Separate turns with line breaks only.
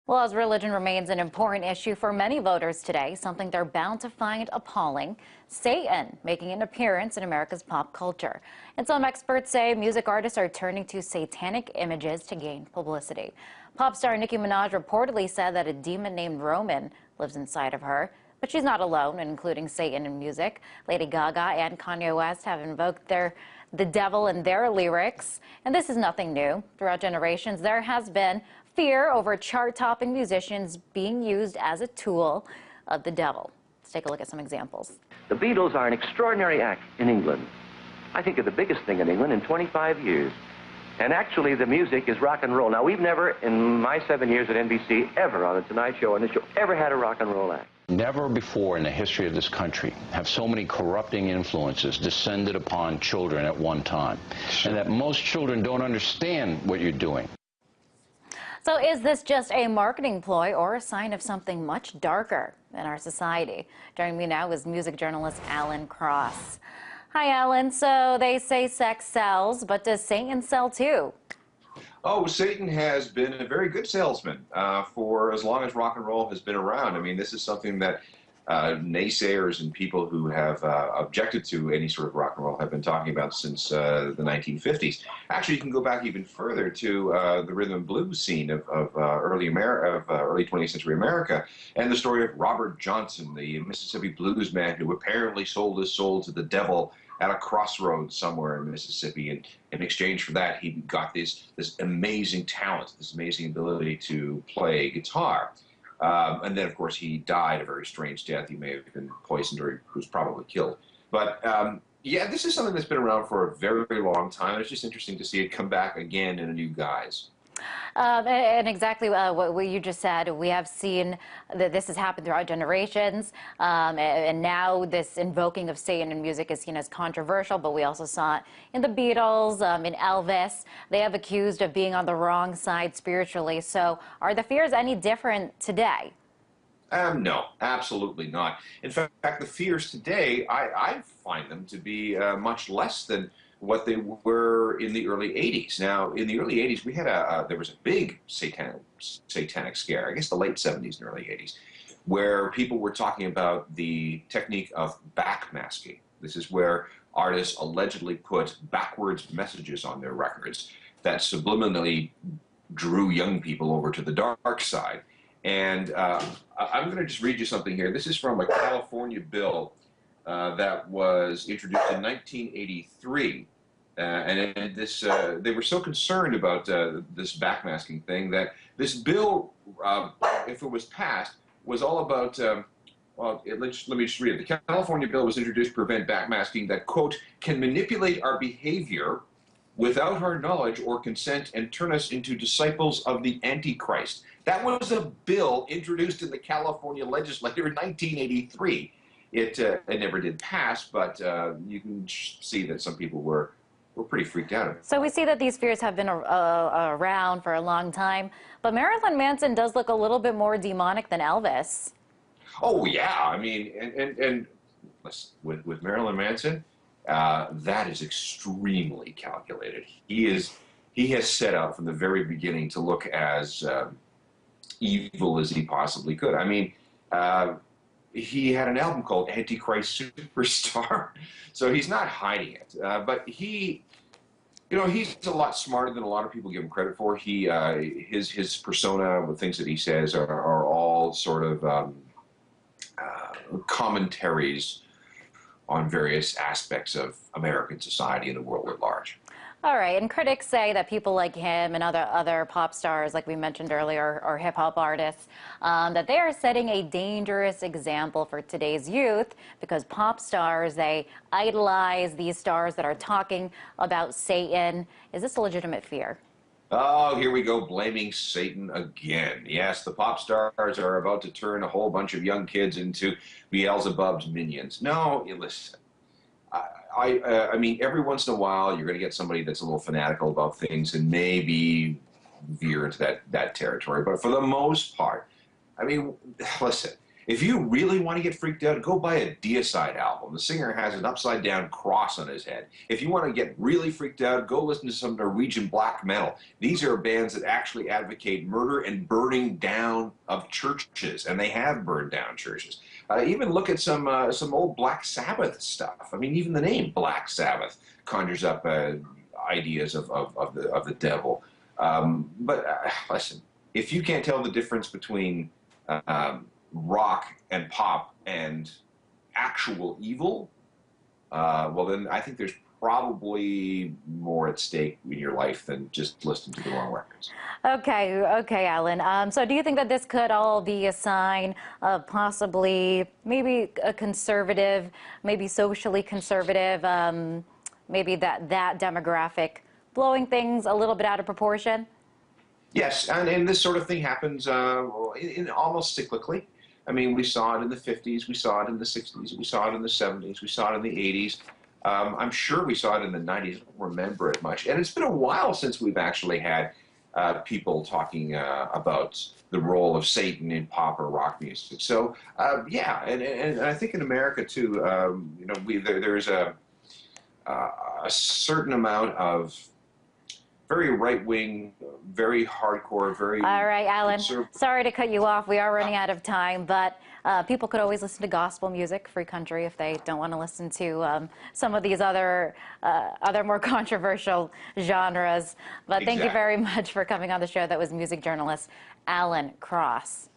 Well, as religion remains an important issue for many voters today, something they're bound to find appalling, Satan making an appearance in America's pop culture. And some experts say music artists are turning to satanic images to gain publicity. Pop star Nicki Minaj reportedly said that a demon named Roman lives inside of her. But she's not alone in including Satan in music. Lady Gaga and Kanye West have invoked the devil in their lyrics. And this is nothing new. Throughout generations, there has been fear over chart-topping musicians being used as a tool of the devil. Let's take a look at some examples.
The Beatles are an extraordinary act in England. I think they're the biggest thing in England in 25 years. And actually, the music is rock and roll. Now, we've never, in my 7 years at NBC, ever on The Tonight Show, on this show, ever had a rock and roll act.
Never before in the history of this country have so many corrupting influences descended upon children at one time. And that most children don't understand what you're doing.
So is this just a marketing ploy or a sign of something much darker in our society? Joining me now is music journalist Alan Cross. Hi, Alan. So they say sex sells, but does Satan sell too?
Oh, Satan has been a very good salesman for as long as rock and roll has been around. I mean, this is something that naysayers and people who have objected to any sort of rock and roll have been talking about since the 1950s. Actually, you can go back even further to the rhythm and blues scene of early 20th century America, and the story of Robert Johnson, the Mississippi blues man who apparently sold his soul to the devil at a crossroads somewhere in Mississippi, and in exchange for that, he got this amazing talent, this amazing ability to play guitar. And then, of course, he died a very strange death. He may have been poisoned, or he was probably killed. But yeah, this is something that's been around for a very, very long time. It's just interesting to see it come back again in a new guise.
And exactly what you just said, we have seen that this has happened throughout generations, and now this invoking of Satan in music is seen as controversial, but we also saw it in the Beatles, in Elvis. They have accused of being on the wrong side spiritually. So are the fears any different today?
No, absolutely not. In fact, the fears today, I find them to be much less than what they were in the early 80s. Now, in the early 80s, we had there was a big satanic scare, I guess the late 70s and early 80s, where people were talking about the technique of backmasking. This is where artists allegedly put backwards messages on their records that subliminally drew young people over to the dark side. And I'm going to just read you something here. This is from a California bill that was introduced in 1983, and this they were so concerned about this backmasking thing that this bill, if it was passed, was all about. Well, let me just read it. The California bill was introduced to prevent backmasking that, quote, can manipulate our behavior without our knowledge or consent and turn us into disciples of the Antichrist. That was a bill introduced in the California legislature in 1983. It never did pass, but you can see that some people were pretty freaked out.
So we see that these fears have been around for a long time, but Marilyn Manson does look a little bit more demonic than Elvis.
Oh yeah, I mean, and with Marilyn Manson, that is extremely calculated. He has set out from the very beginning to look as evil as he possibly could. I mean. He had an album called Antichrist Superstar, so he's not hiding it. But he's a lot smarter than a lot of people give him credit for. His persona, the things that he says, are all sort of commentaries on various aspects of American society and the world at large.
All right, and critics say that people like him and other pop stars, like we mentioned earlier, or hip-hop artists, that they are setting a dangerous example for today's youth because pop stars, they idolize these stars that are talking about Satan. Is this a legitimate fear?
Oh, here we go, blaming Satan again. Yes, the pop stars are about to turn a whole bunch of young kids into Beelzebub's minions. No, listen. I mean, every once in a while, you're going to get somebody that's a little fanatical about things and maybe veer into that territory. But for the most part, I mean, listen, If you really want to get freaked out, go buy a Deicide album. The singer has an upside-down cross on his head. If you want to get really freaked out, go listen to some Norwegian black metal. These are bands that actually advocate murder and burning down of churches, and they have burned down churches. Even look at some old Black Sabbath stuff. I mean, even the name Black Sabbath conjures up ideas of the devil. Listen, if you can't tell the difference between rock and pop and actual evil, well, then I think there's probably more at stake in your life than just listening to the wrong records.
Okay, Alan. So do you think that this could all be a sign of possibly maybe a conservative, maybe socially conservative, maybe that demographic blowing things a little bit out of proportion?
Yes, and this sort of thing happens in almost cyclically. I mean, we saw it in the 50s, we saw it in the 60s, we saw it in the 70s, we saw it in the 80s. I'm sure we saw it in the 90s. I don't remember it much. And it's been a while since we've actually had people talking about the role of Satan in pop or rock music. So, yeah, and I think in America, too, you know, there's a certain amount of very right-wing, very hardcore, very...
All right, Alan, sorry to cut you off. We are running out of time, but people could always listen to gospel music, Free Country, if they don't want to listen to some of these other more controversial genres. But thank you very much for coming on the show. That was music journalist Alan Cross.